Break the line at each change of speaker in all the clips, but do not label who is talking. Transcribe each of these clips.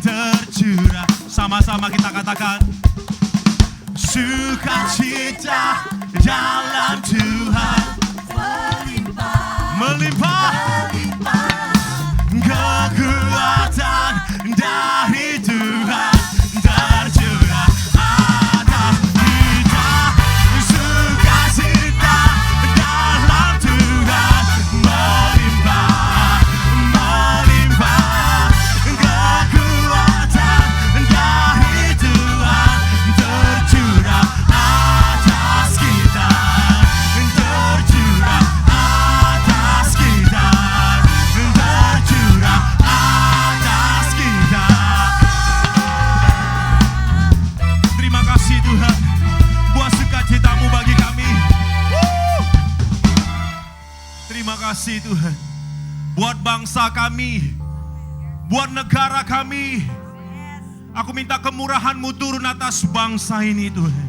tercurah. Sama-sama kita katakan, sukacita dalam Tuhan melimpah, kekuatan dari Tuhan tercurah atas kita. Sukacita dalam Tuhan melimpah, melimpah, kekuatan dari Tuhan tercurah atas kita, tercurah atas kita, tercurah atas kita. Terima kasih Tuhan buat sukacitamu bagi kami. Terima kasih Tuhan buat bangsa kami, buat negara kami. Aku minta kemurahan-Mu turun atas bangsa ini Tuhan.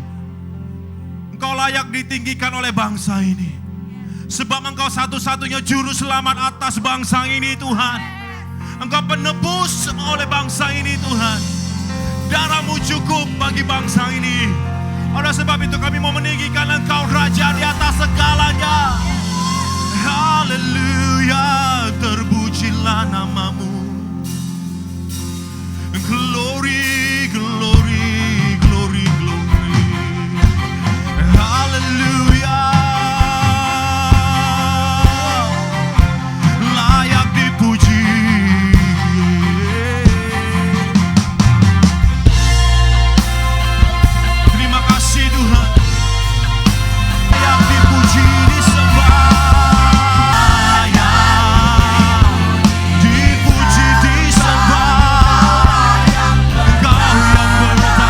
Engkau layak ditinggikan oleh bangsa ini, sebab Engkau satu-satunya juru selamat atas bangsa ini Tuhan. Engkau penebus oleh bangsa ini Tuhan. Darah-Mu cukup bagi bangsa ini. Oleh sebab itu kami mau meninggikan Engkau Raja di atas segalanya. Haleluya, terpujilah nama-Mu. Glory, glory, glory, glory. Haleluya, layak dipuji. Terima kasih Tuhan, layak dipuji, disembah. Dipuji, disembah. Engkau yang bertata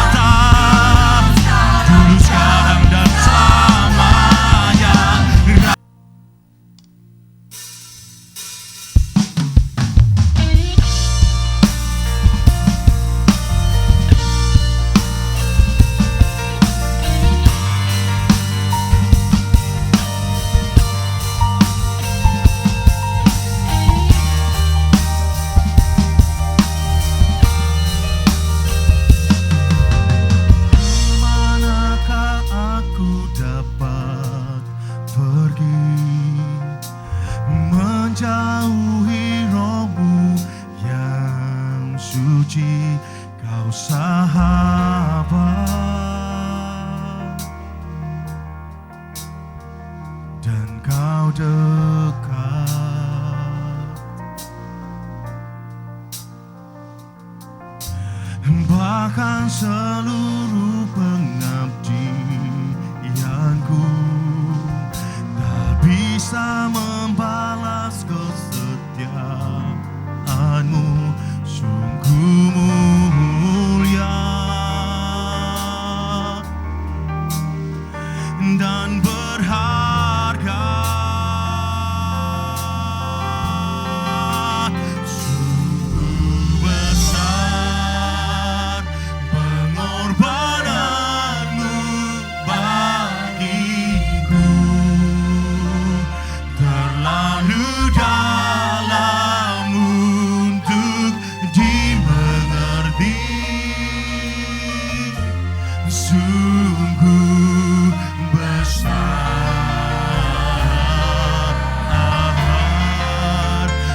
sungguh besar,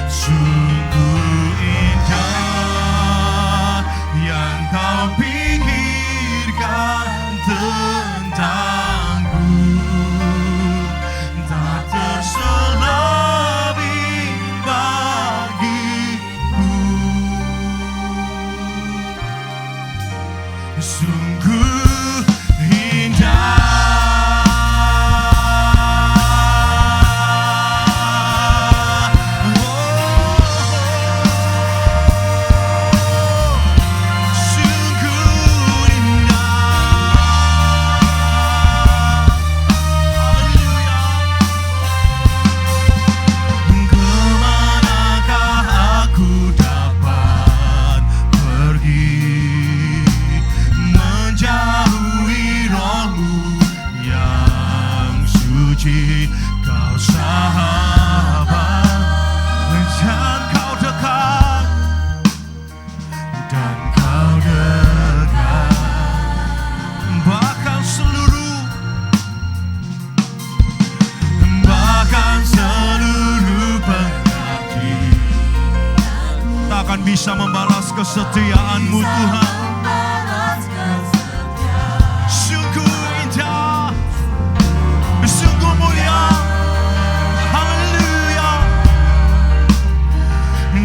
sungguh indah yang kau pikirkan tentangku, tak terselami bagiku. Sungguh indah, sungguh indah. Haleluya. Kemanakah aku dapat pergi, menjauhi rohmu yang suci. Kau sahabat dan kau dekat, dan kau dekat, bahkan seluruh pengerti tak akan bisa membalas kesetiaanmu Tuhan. Sungguh indah, sungguh mulia, haleluya,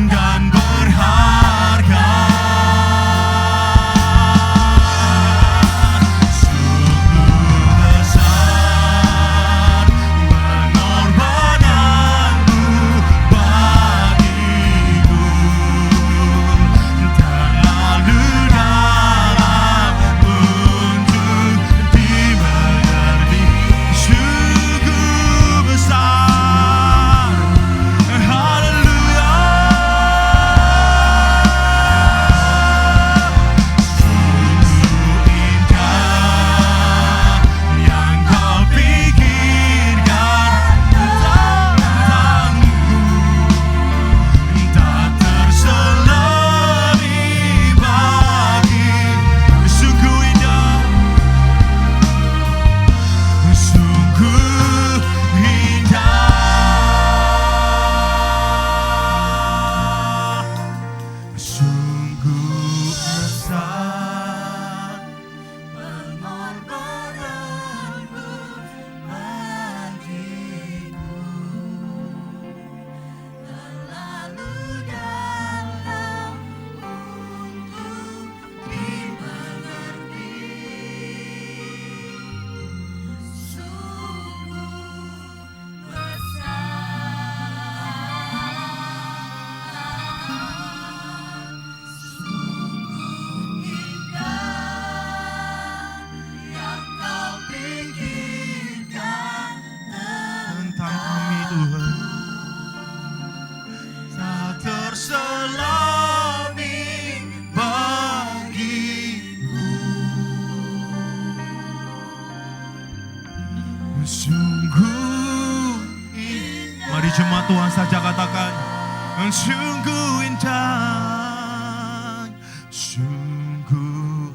dan berharga. Sungguh besar pengorbananmu bagiku, terlalu dalam untuk dimengerti. Sungguh besar, haleluya. Sungguh indah yang kau pikirkan tentangku, tak terselami bagi. Sungguh indah, sungguh indah, sungguh besar pengorbananmu bagiku, terlalu dalam untuk dimengerti. Sungguh tentang kami Tuhan, tak terselami bagiku. Sungguh indah. Mari jemaat Tuhan saja katakan, sungguh indah, sungguh.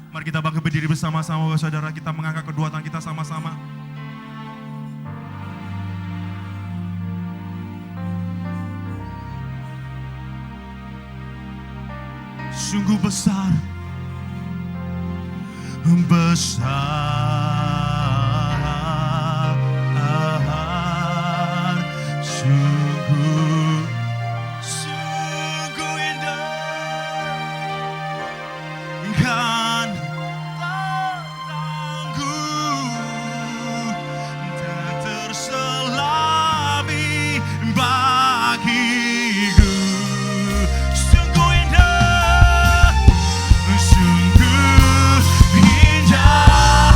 Mari kita bangkit berdiri bersama-sama, Bapak Saudara. Kita mengangkat kedua tangan kita sama-sama. Sungguh besar, besar, sungguh, sungguh indah. Kan tentangku, tak terselami bagiku. Sungguh indah, sungguh indah.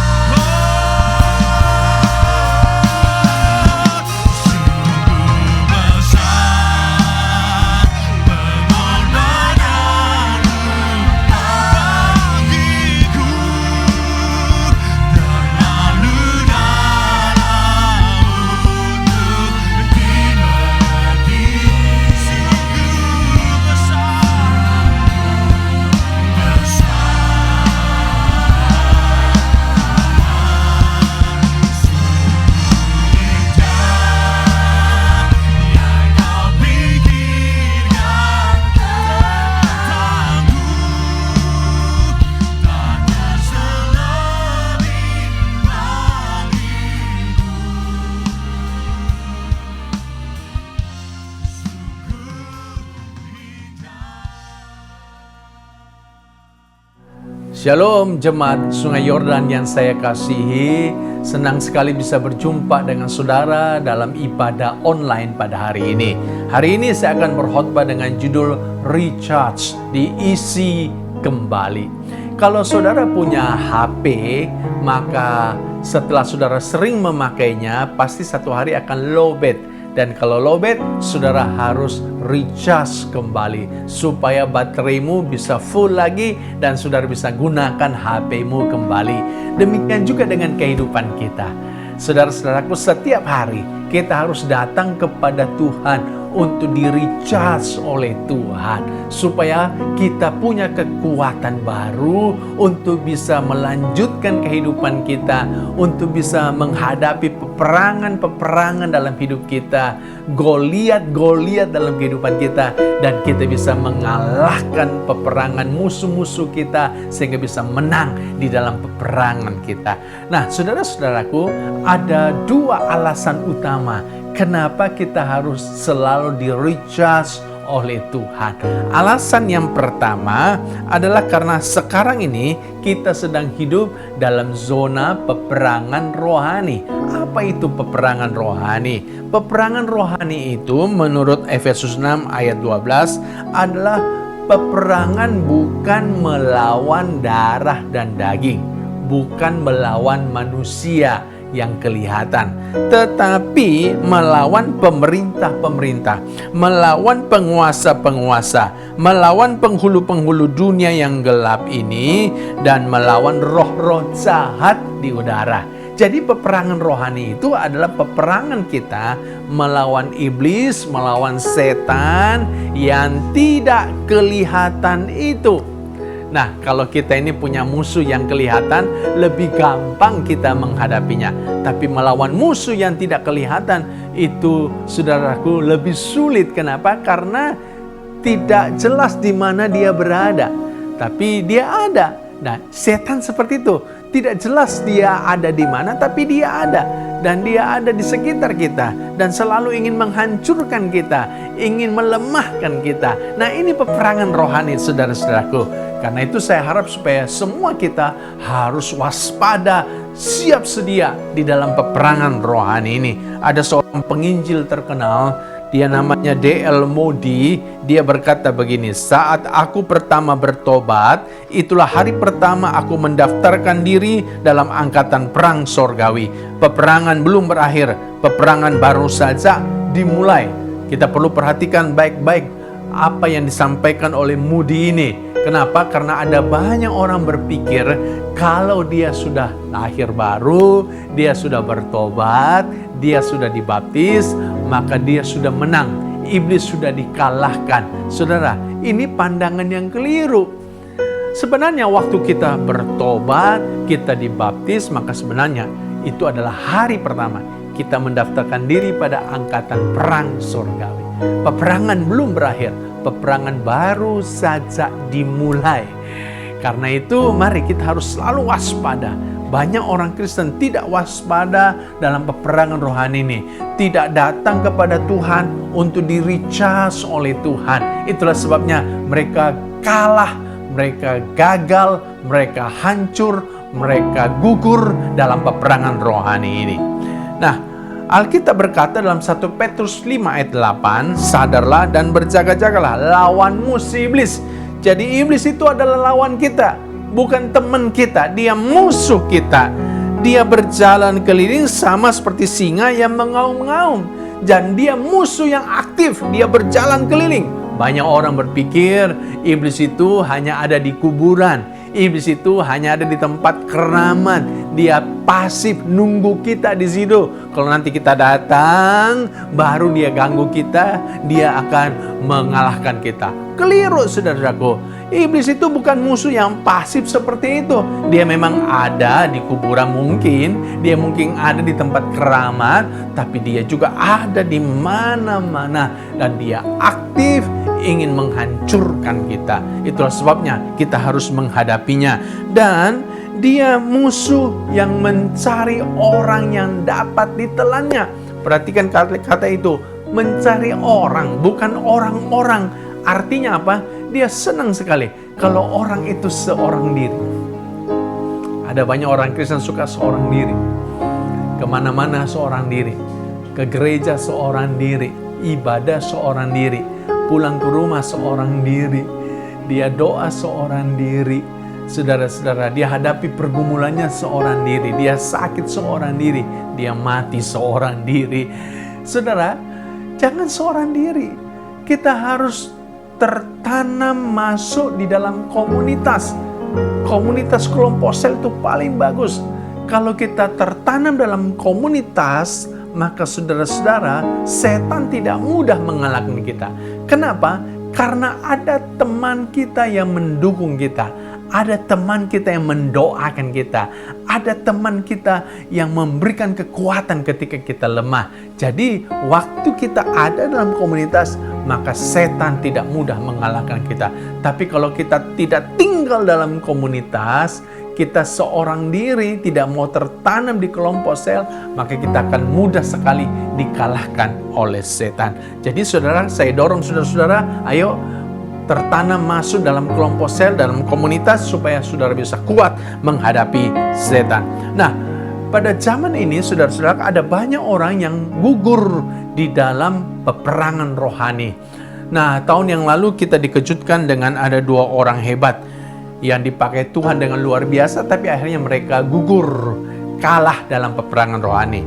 Shalom jemaat Sungai Yordan yang saya kasihi. Senang sekali bisa berjumpa dengan saudara dalam ibadah online pada hari ini. Hari ini saya akan berkhotbah dengan judul Recharge, diisi kembali. Kalau saudara punya HP, maka setelah saudara sering memakainya, pasti satu hari akan lowbat. Dan kalau lowbat, saudara harus recharge kembali supaya bateraimu bisa full lagi dan saudara bisa gunakan HP-mu kembali. Demikian juga dengan kehidupan kita. Saudara-saudaraku, setiap hari kita harus datang kepada Tuhan untuk di-recharge oleh Tuhan supaya kita punya kekuatan baru untuk bisa melanjutkan kehidupan kita, untuk bisa menghadapi peperangan dalam hidup kita, Goliat dalam kehidupan kita, dan kita bisa mengalahkan peperangan musuh-musuh kita sehingga bisa menang di dalam peperangan kita. Nah, saudara-saudaraku, ada dua alasan utama kenapa kita harus selalu di-recharge oleh Tuhan. Alasan yang pertama adalah karena sekarang ini kita sedang hidup dalam zona peperangan rohani. Apa itu peperangan rohani? Peperangan rohani itu menurut Efesus 6 ayat 12 adalah peperangan bukan melawan darah dan daging, bukan melawan manusia yang kelihatan, tetapi melawan pemerintah-pemerintah, melawan penguasa-penguasa, melawan penghulu-penghulu dunia yang gelap ini, dan melawan roh-roh jahat di udara. Jadi peperangan rohani itu adalah peperangan kita melawan iblis, melawan setan yang tidak kelihatan itu. Nah, kalau kita ini punya musuh yang kelihatan, lebih gampang kita menghadapinya. Tapi melawan musuh yang tidak kelihatan, itu saudaraku lebih sulit. Kenapa? Karena tidak jelas di mana dia berada. Tapi dia ada. Nah, setan seperti itu. Tidak jelas dia ada di mana, tapi dia ada. Dan dia ada di sekitar kita. Dan selalu ingin menghancurkan kita. Ingin melemahkan kita. Nah, ini peperangan rohani, saudara-saudaraku. Karena itu saya harap supaya semua kita harus waspada, siap sedia di dalam peperangan rohani ini. Ada seorang penginjil terkenal, dia namanya D.L. Moody. Dia berkata begini, saat aku pertama bertobat, itulah hari pertama aku mendaftarkan diri dalam angkatan perang sorgawi. Peperangan belum berakhir, peperangan baru saja dimulai. Kita perlu perhatikan baik-baik apa yang disampaikan oleh Moody ini. Kenapa? Karena ada banyak orang berpikir kalau dia sudah lahir baru, dia sudah bertobat, dia sudah dibaptis, maka dia sudah menang. Iblis sudah dikalahkan. Saudara, ini pandangan yang keliru. Sebenarnya waktu kita bertobat, kita dibaptis, maka sebenarnya itu adalah hari pertama kita mendaftarkan diri pada angkatan perang surgawi. Peperangan belum berakhir. Peperangan baru saja dimulai. Karena itu mari kita harus selalu waspada. Banyak orang Kristen tidak waspada dalam peperangan rohani ini. Tidak datang kepada Tuhan untuk di-recharge oleh Tuhan. Itulah sebabnya mereka kalah, mereka gagal, mereka hancur, mereka gugur dalam peperangan rohani ini. Nah, Alkitab berkata dalam 1 Petrus 5 ayat 8, sadarlah dan berjaga-jagalah, lawanmu si iblis. Jadi iblis itu adalah lawan kita, bukan teman kita, dia musuh kita. Dia berjalan keliling sama seperti singa yang mengaum-ngaum. Dan dia musuh yang aktif, dia berjalan keliling. Banyak orang berpikir iblis itu hanya ada di kuburan. Iblis itu hanya ada di tempat keramat. Dia pasif nunggu kita di situ. Kalau nanti kita datang, baru dia ganggu kita, dia akan mengalahkan kita. Keliru, saudaraku. Iblis itu bukan musuh yang pasif seperti itu. Dia memang ada di kuburan mungkin, dia mungkin ada di tempat keramat, tapi dia juga ada di mana-mana dan dia aktif ingin menghancurkan kita. Itulah sebabnya kita harus menghadapinya. Dan dia musuh yang mencari orang yang dapat ditelannya. Perhatikan kata itu, mencari orang, bukan orang-orang. Artinya apa? Dia senang sekali kalau orang itu seorang diri. Ada banyak orang Kristen suka seorang diri. Kemana-mana seorang diri. Ke gereja seorang diri. Ibadah seorang diri. Pulang ke rumah seorang diri. Dia doa seorang diri. Saudara-saudara, dia hadapi pergumulannya seorang diri. Dia sakit seorang diri. Dia mati seorang diri. Saudara, jangan seorang diri. Kita harus tertanam masuk di dalam komunitas. Komunitas kelompok sel itu paling bagus. Kalau kita tertanam dalam komunitas, maka saudara-saudara, setan tidak mudah mengalahkan kita. Kenapa? Karena ada teman kita yang mendukung kita. Ada teman kita yang mendoakan kita. Ada teman kita yang memberikan kekuatan ketika kita lemah. Jadi, waktu kita ada dalam komunitas, maka setan tidak mudah mengalahkan kita. Tapi kalau kita tidak tinggal dalam komunitas, kita seorang diri, tidak mau tertanam di kelompok sel, maka kita akan mudah sekali dikalahkan oleh setan. Jadi saudara, saya dorong saudara-saudara, ayo tertanam masuk dalam kelompok sel, dalam komunitas, supaya saudara bisa kuat menghadapi setan. Nah, pada zaman ini saudara-saudara, ada banyak orang yang gugur di dalam peperangan rohani. Nah, tahun yang lalu kita dikejutkan dengan ada 2 orang hebat yang dipakai Tuhan dengan luar biasa, tapi akhirnya mereka gugur, kalah dalam peperangan rohani.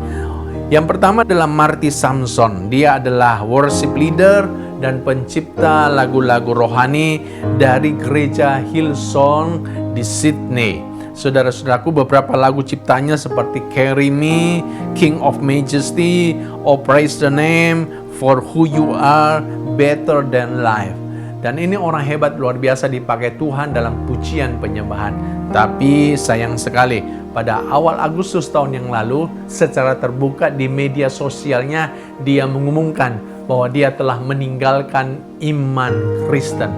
Yang pertama adalah Marty Sampson. Dia adalah worship leader dan pencipta lagu-lagu rohani dari gereja Hillsong di Sydney. Saudara-saudaraku, beberapa lagu ciptanya seperti Carry Me, King of Majesty, Oh Praise the Name, For Who You Are, Better Than Life. Dan ini orang hebat luar biasa dipakai Tuhan dalam pujian penyembahan. Tapi sayang sekali, pada awal Agustus tahun yang lalu, secara terbuka di media sosialnya, dia mengumumkan bahwa dia telah meninggalkan iman Kristen.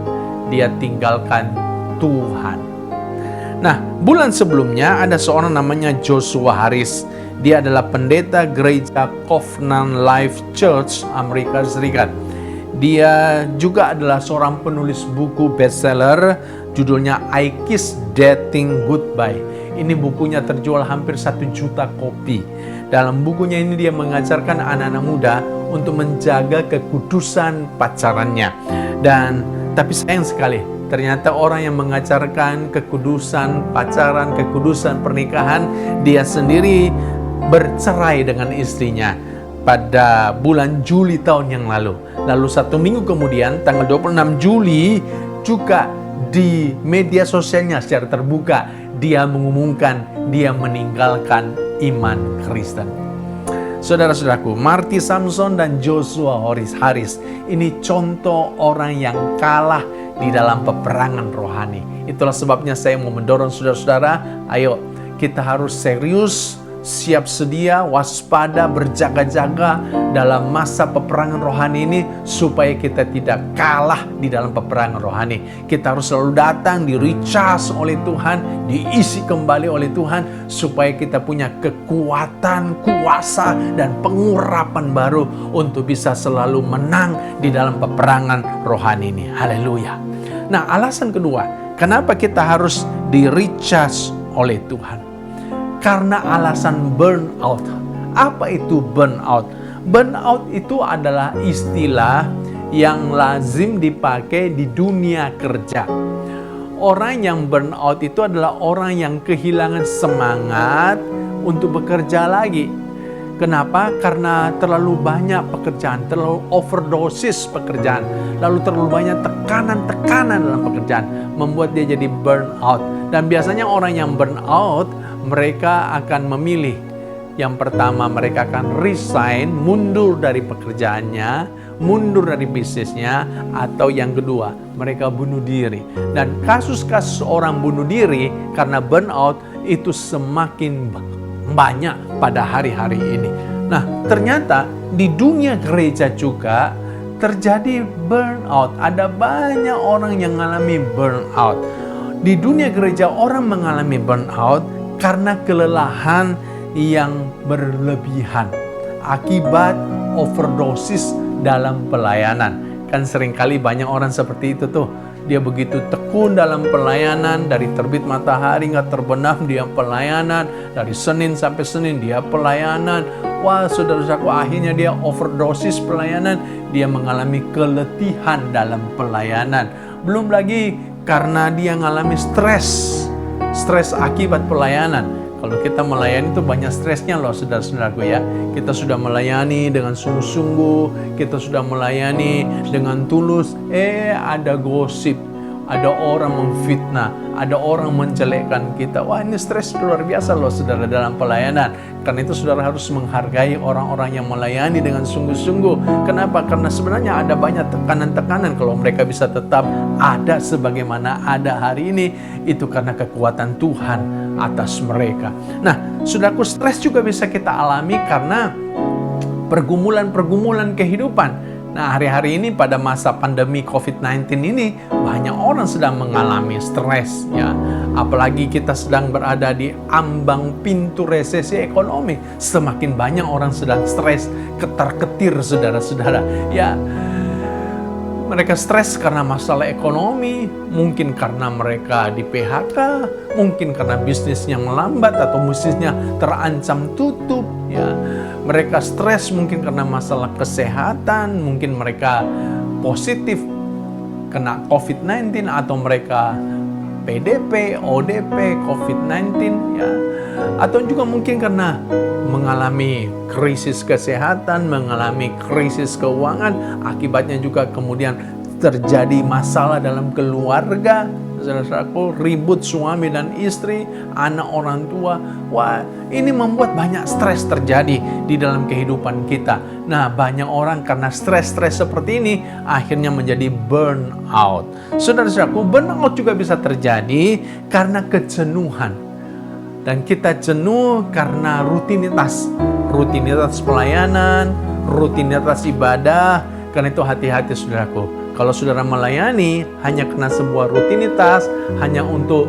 Dia tinggalkan Tuhan. Nah, bulan sebelumnya ada seorang namanya Joshua Harris. Dia adalah pendeta gereja Covenant Life Church Amerika Serikat. Dia juga adalah seorang penulis buku bestseller, judulnya I Kiss Dating Goodbye. Ini bukunya terjual hampir 1 juta kopi. Dalam bukunya ini dia mengajarkan anak-anak muda untuk menjaga kekudusan pacarannya. Tapi sayang sekali, ternyata orang yang mengajarkan kekudusan pacaran, kekudusan pernikahan, dia sendiri bercerai dengan istrinya pada bulan Juli tahun yang lalu. Lalu 1 minggu kemudian, tanggal 26 Juli, juga di media sosialnya secara terbuka, dia mengumumkan dia meninggalkan iman Kristen. Saudara-saudaraku, Marty Sampson dan Joshua Harris ini contoh orang yang kalah di dalam peperangan rohani. Itulah sebabnya saya mau mendorong saudara-saudara, ayo kita harus serius, siap sedia, waspada, berjaga-jaga dalam masa peperangan rohani ini, supaya kita tidak kalah di dalam peperangan rohani. Kita harus selalu datang, di-recharge oleh Tuhan, diisi kembali oleh Tuhan, supaya kita punya kekuatan, kuasa, dan pengurapan baru untuk bisa selalu menang di dalam peperangan rohani ini. Haleluya. Nah, alasan kedua, kenapa kita harus di-recharge oleh Tuhan? Karena alasan burnout. Apa itu burnout? Burnout itu adalah istilah yang lazim dipakai di dunia kerja. Orang yang burnout itu adalah orang yang kehilangan semangat untuk bekerja lagi. Kenapa? Karena terlalu banyak pekerjaan, terlalu overdosis pekerjaan, lalu terlalu banyak tekanan-tekanan dalam pekerjaan, membuat dia jadi burnout. Dan biasanya orang yang burnout, mereka akan memilih, yang pertama mereka akan resign, mundur dari pekerjaannya, mundur dari bisnisnya, atau yang kedua mereka bunuh diri. Dan kasus-kasus orang bunuh diri karena burnout itu semakin banyak pada hari-hari ini. Nah, ternyata di dunia gereja juga terjadi burnout. Ada banyak orang yang mengalami burnout. Di dunia gereja orang mengalami burnout karena kelelahan yang berlebihan akibat overdosis dalam pelayanan. Kan seringkali banyak orang seperti itu tuh. Dia begitu tekun dalam pelayanan, dari terbit matahari nggak terbenam dia pelayanan, dari Senin sampai Senin dia pelayanan. Wah, saudara-saudaraku, akhirnya dia overdosis pelayanan, dia mengalami keletihan dalam pelayanan. Belum lagi karena dia mengalami stres akibat pelayanan. Kalau kita melayani itu banyak stresnya loh, saudara-saudaraku ya. Kita sudah melayani dengan sungguh-sungguh, kita sudah melayani dengan tulus. Ada gosip, ada orang memfitnah, ada orang menjelekkan kita. Wah, ini stres luar biasa loh, saudara, dalam pelayanan. Karena itu saudara harus menghargai orang-orang yang melayani dengan sungguh-sungguh. Kenapa? Karena sebenarnya ada banyak tekanan-tekanan. Kalau mereka bisa tetap ada sebagaimana ada hari ini, itu karena kekuatan Tuhan atas mereka. Nah, saudaraku, stres juga bisa kita alami karena pergumulan-pergumulan kehidupan. Nah, hari-hari ini pada masa pandemi COVID-19 ini banyak orang sedang mengalami stres ya. Apalagi kita sedang berada di ambang pintu resesi ekonomi. Semakin banyak orang sedang stres, ketar-ketir, saudara-saudara. Ya, mereka stres karena masalah ekonomi, mungkin karena mereka di PHK, mungkin karena bisnisnya melambat atau bisnisnya terancam tutup ya. Mereka stres mungkin karena masalah kesehatan, mungkin mereka positif kena COVID-19 atau mereka PDP, ODP, COVID-19 ya. Atau juga mungkin karena mengalami krisis kesehatan, mengalami krisis keuangan, akibatnya juga kemudian terjadi masalah dalam keluarga. Saudara-saudaraku, ribut suami dan istri, anak orang tua. Wah, ini membuat banyak stres terjadi di dalam kehidupan kita. Nah, banyak orang karena stres-stres seperti ini akhirnya menjadi burnout. Saudara-saudaraku, burnout juga bisa terjadi karena kejenuhan. Dan kita jenuh karena rutinitas pelayanan, rutinitas ibadah. Karena itu hati-hati, saudaraku. Kalau saudara melayani hanya karena sebuah rutinitas, hanya untuk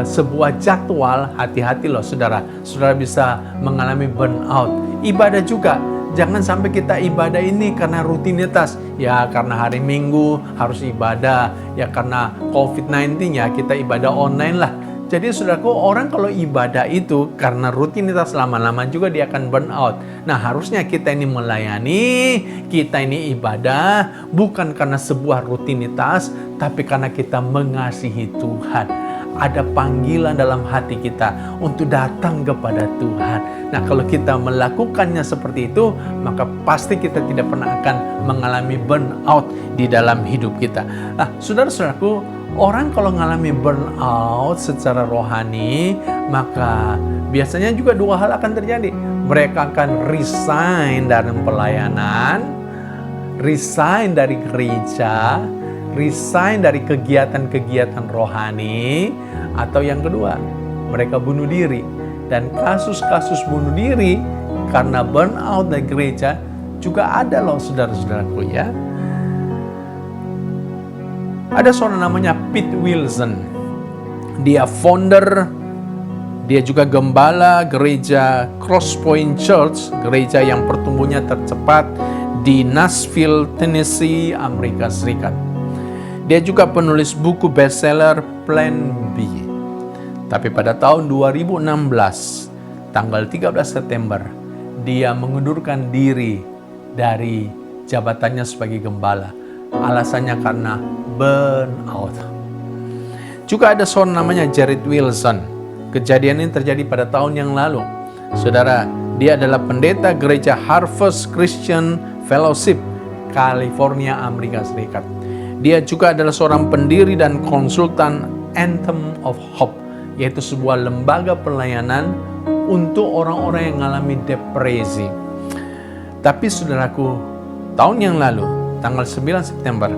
sebuah jadwal, hati-hati loh saudara. Saudara bisa mengalami burnout. Ibadah juga, jangan sampai kita ibadah ini karena rutinitas. Ya karena hari Minggu harus ibadah, ya karena COVID-19 ya kita ibadah online lah. Jadi saudaraku, orang kalau ibadah itu karena rutinitas lama-lama juga dia akan burnout. Nah, harusnya kita ini melayani, kita ini ibadah bukan karena sebuah rutinitas, tapi karena kita mengasihi Tuhan. Ada panggilan dalam hati kita untuk datang kepada Tuhan. Nah, kalau kita melakukannya seperti itu, maka pasti kita tidak pernah akan mengalami burnout di dalam hidup kita. Nah, saudara-saudaraku, orang kalau mengalami burnout secara rohani, maka biasanya juga dua hal akan terjadi. Mereka akan resign dari pelayanan, resign dari gereja, resign dari kegiatan-kegiatan rohani, atau yang kedua, mereka bunuh diri. Dan kasus-kasus bunuh diri karena burnout dari gereja juga ada loh saudara-saudaraku ya. Ada seorang namanya Pete Wilson. Dia founder, dia juga gembala gereja Crosspoint Church, gereja yang pertumbuhannya tercepat di Nashville, Tennessee, Amerika Serikat. Dia juga penulis buku bestseller Plan B. Tapi pada tahun 2016, tanggal 13 September, dia mengundurkan diri dari jabatannya sebagai gembala. Alasannya karena burnout. Juga ada seorang namanya Jared Wilson. Kejadian ini terjadi pada tahun yang lalu. Saudara, dia adalah pendeta gereja Harvest Christian Fellowship, California, Amerika Serikat. Dia juga adalah seorang pendiri dan konsultan Anthem of Hope, yaitu sebuah lembaga pelayanan untuk orang-orang yang mengalami depresi. Tapi saudaraku, tahun yang lalu, tanggal 9 September,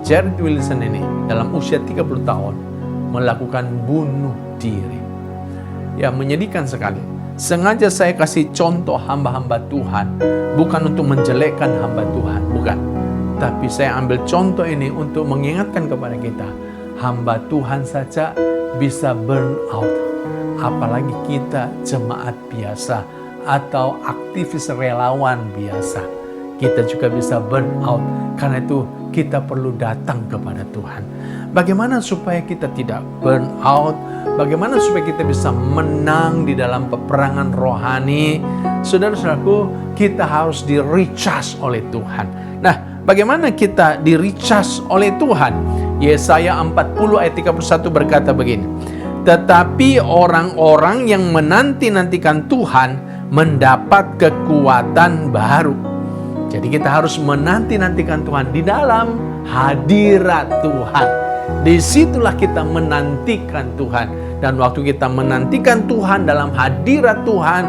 Jared Wilson ini dalam usia 30 tahun melakukan bunuh diri. Ya, menyedihkan sekali. Sengaja saya kasih contoh hamba-hamba Tuhan, bukan untuk menjelekkan hamba Tuhan, bukan. Tapi saya ambil contoh ini untuk mengingatkan kepada kita, hamba Tuhan saja bisa burn out. Apalagi kita jemaat biasa atau aktivis relawan biasa. Kita juga bisa burn out. Karena itu kita perlu datang kepada Tuhan. Bagaimana supaya kita tidak burn out? Bagaimana supaya kita bisa menang di dalam peperangan rohani? Saudara-saudaraku, kita harus di-recharge oleh Tuhan. Nah, bagaimana kita di-recharge oleh Tuhan? Yesaya 40 ayat 31 berkata begini, tetapi orang-orang yang menanti-nantikan Tuhan mendapat kekuatan baru. Jadi kita harus menanti-nantikan Tuhan di dalam hadirat Tuhan. Disitulah kita menantikan Tuhan. Dan waktu kita menantikan Tuhan dalam hadirat Tuhan,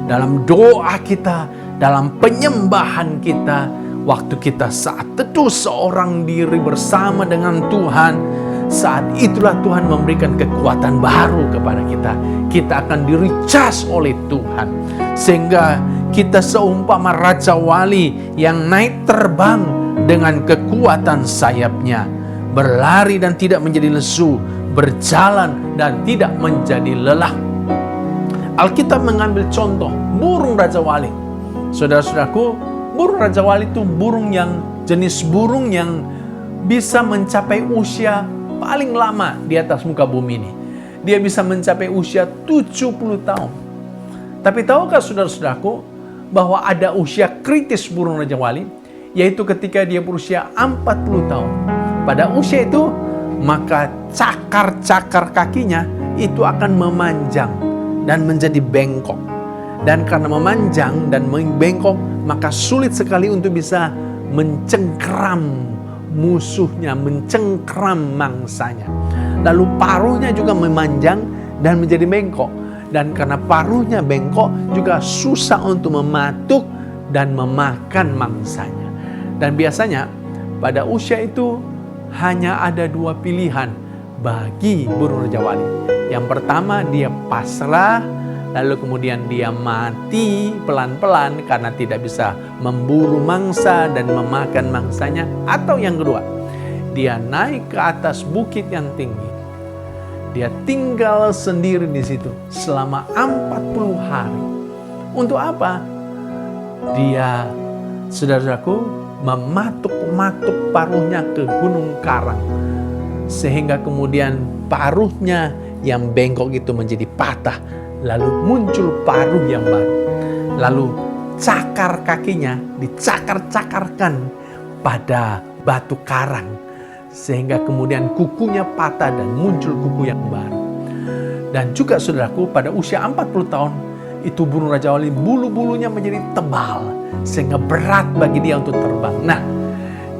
dalam doa kita, dalam penyembahan kita, waktu kita saat teduh seorang diri bersama dengan Tuhan, saat itulah Tuhan memberikan kekuatan baru kepada kita. Kita akan di-recharge oleh Tuhan. Sehingga kita seumpama Raja Wali yang naik terbang dengan kekuatan sayapnya. Berlari dan tidak menjadi lesu, berjalan dan tidak menjadi lelah. Alkitab mengambil contoh burung Raja Wali. Saudara-saudaraku, burung Raja Wali itu jenis burung yang bisa mencapai usia paling lama di atas muka bumi ini. Dia bisa mencapai usia 70 tahun. Tapi tahukah saudara-saudaraku bahwa ada usia kritis burung Raja Wali, yaitu ketika dia berusia 40 tahun. Pada usia itu, maka cakar-cakar kakinya itu akan memanjang dan menjadi bengkok. Dan karena memanjang dan membengkok, maka sulit sekali untuk bisa mencengkram musuhnya, mencengkram mangsanya. Lalu paruhnya juga memanjang dan menjadi bengkok. Dan karena paruhnya bengkok, juga susah untuk mematuk dan memakan mangsanya. Dan biasanya pada usia itu hanya ada dua pilihan bagi burung Raja Wali. Yang pertama, dia pasrah, lalu kemudian dia mati pelan-pelan karena tidak bisa memburu mangsa dan memakan mangsanya. Atau yang kedua, dia naik ke atas bukit yang tinggi. Dia tinggal sendiri di situ selama 40 hari. Untuk apa? Dia, saudara-saudaraku, mematuk-matuk paruhnya ke gunung karang. Sehingga kemudian paruhnya yang bengkok itu menjadi patah. Lalu muncul paruh yang baru. Lalu cakar kakinya dicakar-cakarkan pada batu karang. Sehingga kemudian kukunya patah dan muncul kuku yang baru. Dan juga saudaraku, pada usia 40 tahun, itu burung Raja Wali bulu-bulunya menjadi tebal. Sehingga berat bagi dia untuk terbang. Nah,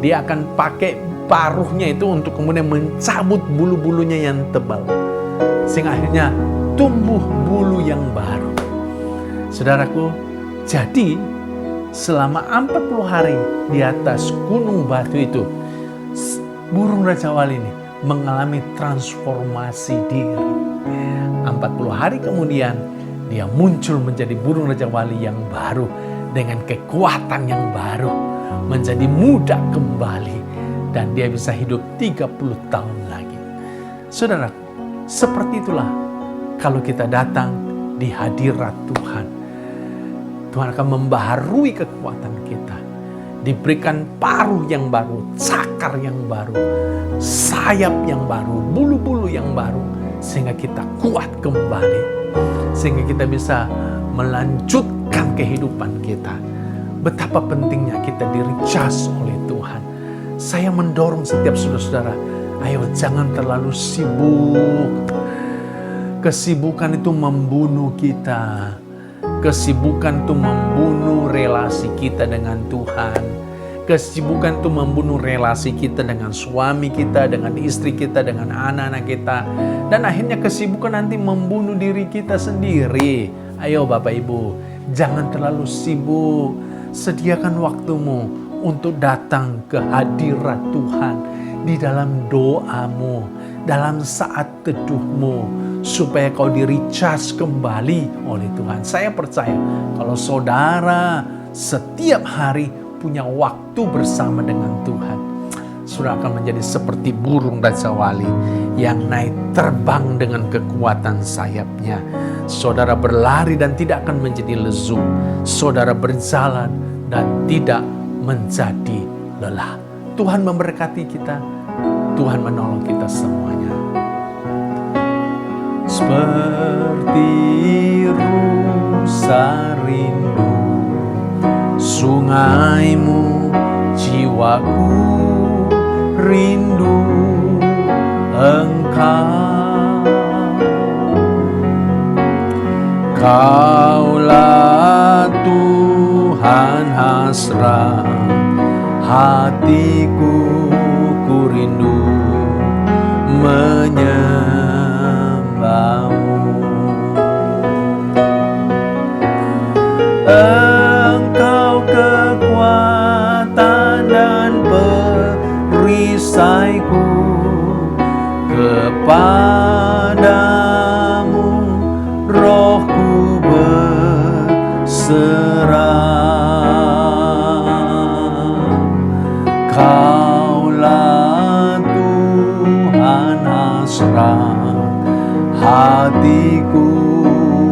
dia akan pakai paruhnya itu untuk kemudian mencabut bulu-bulunya yang tebal. Sehingga akhirnya tumbuh bulu yang baru. Saudaraku, jadi selama 40 hari di atas gunung batu itu, burung Raja Wali ini mengalami transformasi diri. 40 hari kemudian, dia muncul menjadi burung Raja Wali yang baru dengan kekuatan yang baru, menjadi muda kembali, dan dia bisa hidup 30 tahun lagi. Saudara, seperti itulah kalau kita datang di hadirat Tuhan. Tuhan akan membaharui kekuatan kita. Diberikan paruh yang baru, cakar yang baru, sayap yang baru, bulu-bulu yang baru, sehingga kita kuat kembali. Sehingga kita bisa melanjutkan kehidupan kita. Betapa pentingnya kita di-recharge oleh Tuhan. Saya mendorong setiap saudara-saudara, ayo jangan terlalu sibuk. Kesibukan itu membunuh kita. Kesibukan itu membunuh relasi kita dengan Tuhan. Kesibukan itu membunuh relasi kita dengan suami kita, dengan istri kita, dengan anak-anak kita. Dan akhirnya kesibukan nanti membunuh diri kita sendiri. Ayo Bapak Ibu, jangan terlalu sibuk. Sediakan waktumu untuk datang ke hadirat Tuhan di dalam doamu, dalam saat teduhmu, supaya kau di-recharge kembali oleh Tuhan. Saya percaya kalau saudara setiap hari punya waktu bersama dengan Tuhan, saudara akan menjadi seperti burung Raja Wali yang naik terbang dengan kekuatan sayapnya. Saudara berlari dan tidak akan menjadi lesu. Saudara berjalan dan tidak menjadi lelah. Tuhan memberkati kita. Tuhan menolong kita semuanya. Seperti rusa rindu sungaimu, jiwaku rindu Engkau. Kaulah Tuhan hasrat hatiku, ku rindu menyembahmu. Engkau kekuatan dan perisaiku, kepadamu rohku berserah. Kaulah Tuhan hasrat hatiku,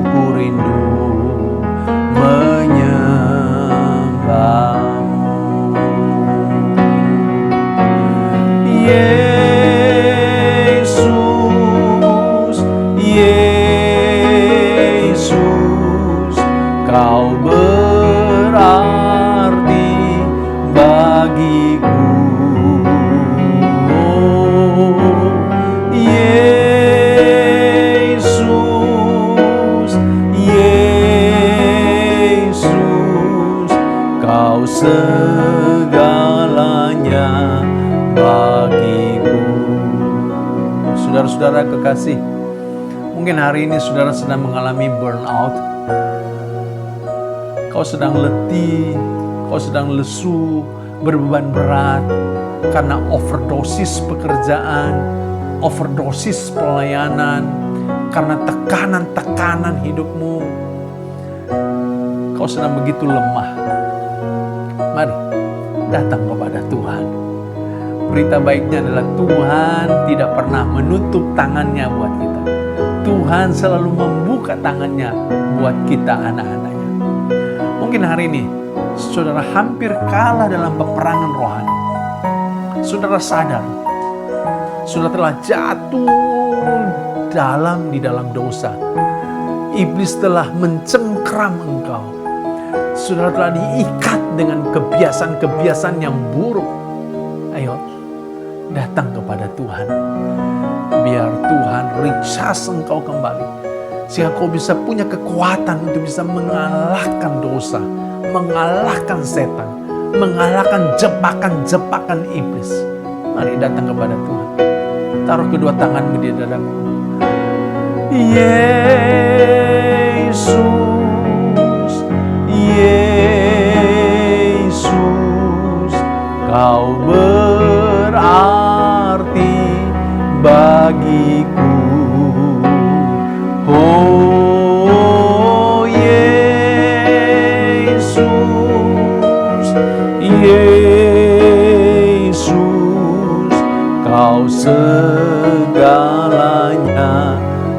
ku rindu menyembahmu. Yesus, Yesus, Kau berarti bagiku. Oh, Yesus, Yesus, Kau segalanya bagiku. Saudara-saudara kekasih, mungkin hari ini saudara sedang mengalami burnout. Kau sedang letih, kau sedang lesu, berbeban berat karena overdosis pekerjaan, overdosis pelayanan, karena tekanan-tekanan hidupmu. Kau sedang begitu lemah. Mari datang kepada Tuhan. Berita baiknya adalah Tuhan tidak pernah menutup tangannya buat kita. Tuhan selalu membuka tangannya buat kita anak-anaknya. Mungkin hari ini saudara hampir kalah dalam peperangan rohani. Saudara sadar, saudara telah jatuh di dalam dosa. Iblis telah mencengkram engkau. Saudara telah diikat dengan kebiasaan-kebiasaan yang buruk. Ayo, datang kepada Tuhan. Biar Tuhan recharge engkau kembali. Sehingga kau bisa punya kekuatan untuk bisa mengalahkan dosa, mengalahkan setan, mengalahkan jebakan-jebakan iblis. Mari datang kepada Tuhan. Taruh kedua tanganmu di dadamu. Yesus, Yesus, Kau berarti bagiku. Oh Yesus, Yesus, Kau segalanya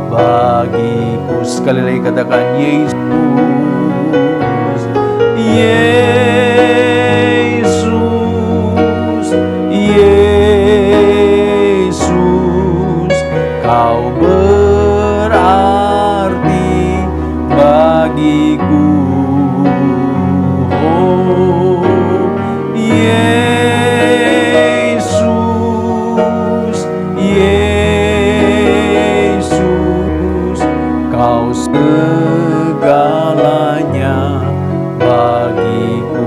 bagiku. Sekali lagi katakan Yesus, Yesus, Yesus, Kau berarti bagiku. Oh Yesus, Yesus, Kau segalanya bagiku.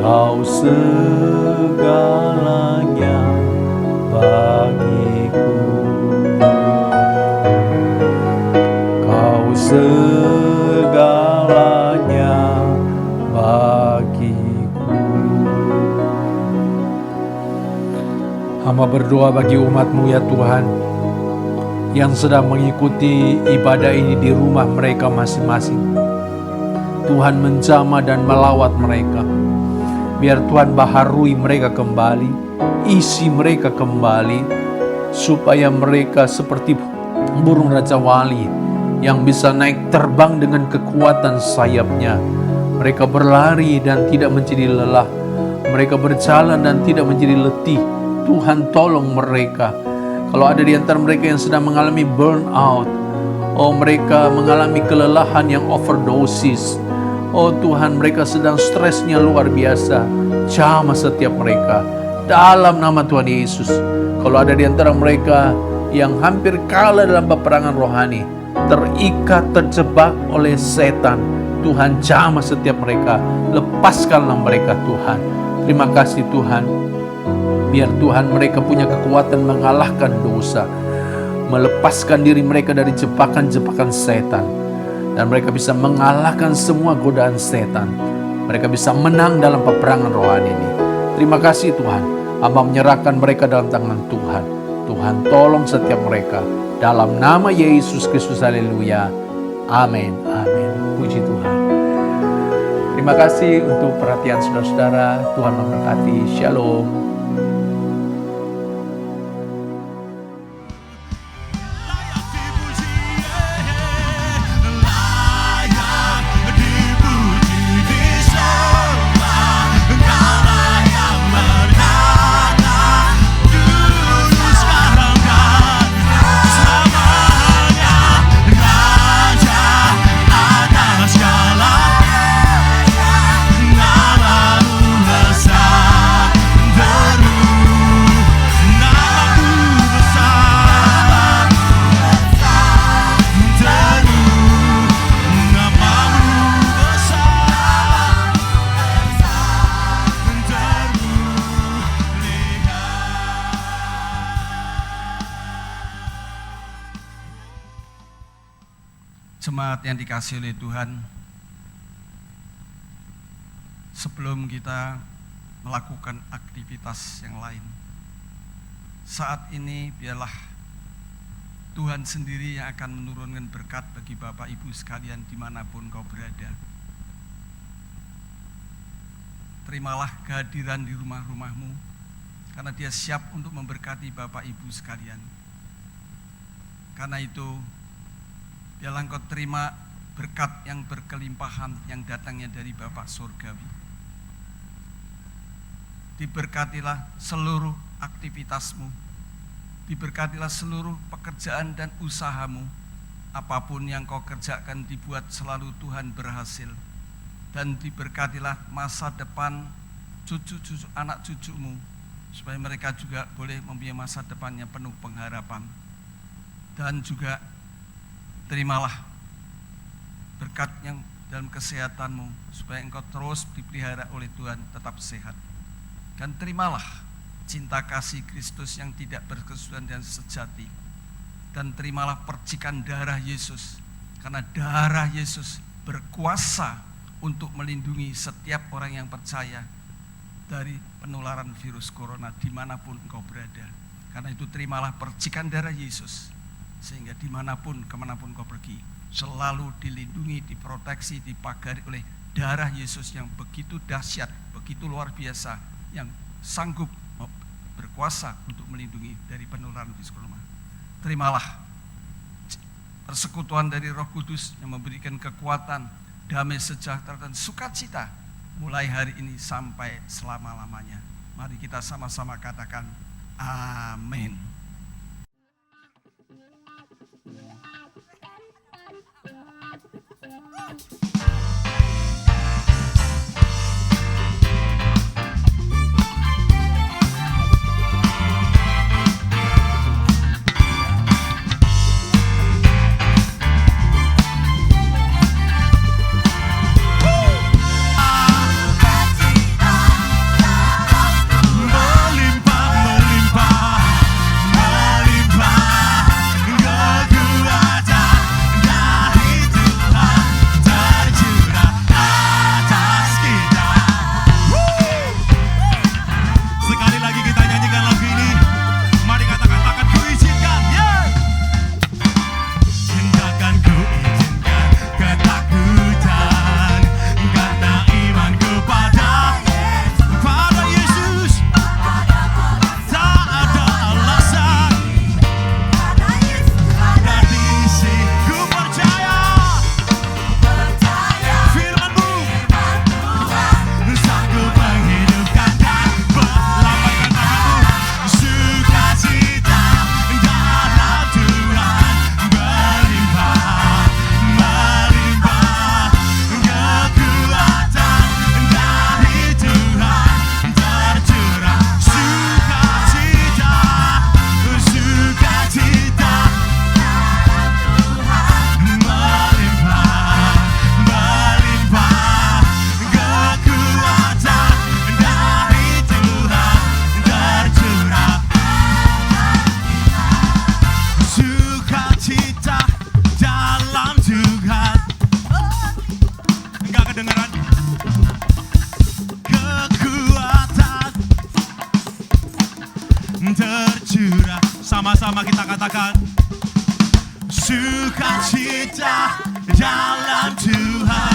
Kau segalanya bagiku. Kau segalanya bagiku. Hamba berdoa bagi umat-Mu ya Tuhan, yang sedang mengikuti ibadah ini di rumah mereka masing-masing. Tuhan menjamah dan melawat mereka. Biar Tuhan baharui mereka kembali, isi mereka kembali, supaya mereka seperti burung Raja Wali yang bisa naik terbang dengan kekuatan sayapnya Mereka berlari dan tidak menjadi lelah. Mereka berjalan dan tidak menjadi letih. Tuhan tolong mereka. Kalau ada di antara mereka yang sedang mengalami burnout, mereka mengalami kelelahan yang overdosis. Tuhan, mereka sedang stresnya luar biasa. Jamah setiap mereka dalam nama Tuhan Yesus. Kalau ada di antara mereka yang hampir kalah dalam peperangan rohani, terikat, terjebak oleh setan, Tuhan jamah setiap mereka. Lepaskanlah mereka Tuhan. Terima kasih Tuhan. Biar Tuhan mereka punya kekuatan mengalahkan dosa, melepaskan diri mereka dari jebakan-jebakan setan, dan mereka bisa mengalahkan semua godaan setan. Mereka bisa menang dalam peperangan rohani ini. Terima kasih Tuhan. Hamba menyerahkan mereka dalam tangan Tuhan. Tuhan tolong setiap mereka. Dalam nama Yesus Kristus, haleluya. Amin, amin. Puji Tuhan. Terima kasih untuk perhatian saudara-saudara. Tuhan memberkati. Shalom.
Jemaat yang dikasihi oleh Tuhan, sebelum kita melakukan aktivitas yang lain, saat ini biarlah Tuhan sendiri yang akan menurunkan berkat bagi Bapak Ibu sekalian dimanapun kau berada. Terimalah kehadiran di rumah-rumahmu, karena Dia siap untuk memberkati Bapak Ibu sekalian. Karena itu, biarlah engkau terima berkat yang berkelimpahan yang datangnya dari Bapa Surgawi. Diberkatilah seluruh aktivitasmu, diberkatilah seluruh pekerjaan dan usahamu. Apapun yang kau kerjakan dibuat selalu Tuhan berhasil. Dan diberkatilah masa depan cucu-cucu anak cucumu, supaya mereka juga boleh mempunyai masa depan yang penuh pengharapan. Dan juga terimalah berkat yang dalam kesehatanmu, supaya engkau terus dipelihara oleh Tuhan tetap sehat. Dan terimalah cinta kasih Kristus yang tidak berkesudahan dan sejati. Dan terimalah percikan darah Yesus, karena darah Yesus berkuasa untuk melindungi setiap orang yang percaya dari penularan virus corona dimanapun engkau berada. Karena itu terimalah percikan darah Yesus, sehingga dimanapun, kemanapun kau pergi, selalu dilindungi, diproteksi, dipagari oleh darah Yesus yang begitu dahsyat, begitu luar biasa, yang sanggup berkuasa untuk melindungi dari penularan virus corona. Terimalah persekutuan dari Roh Kudus yang memberikan kekuatan, damai, sejahtera, dan sukacita mulai hari ini sampai selama-lamanya. Mari kita sama-sama katakan amin.
Melimpah, melimpah, kekuatan dari Tuhan, Sama-sama kita katakan, sukacita dalam Tuhan.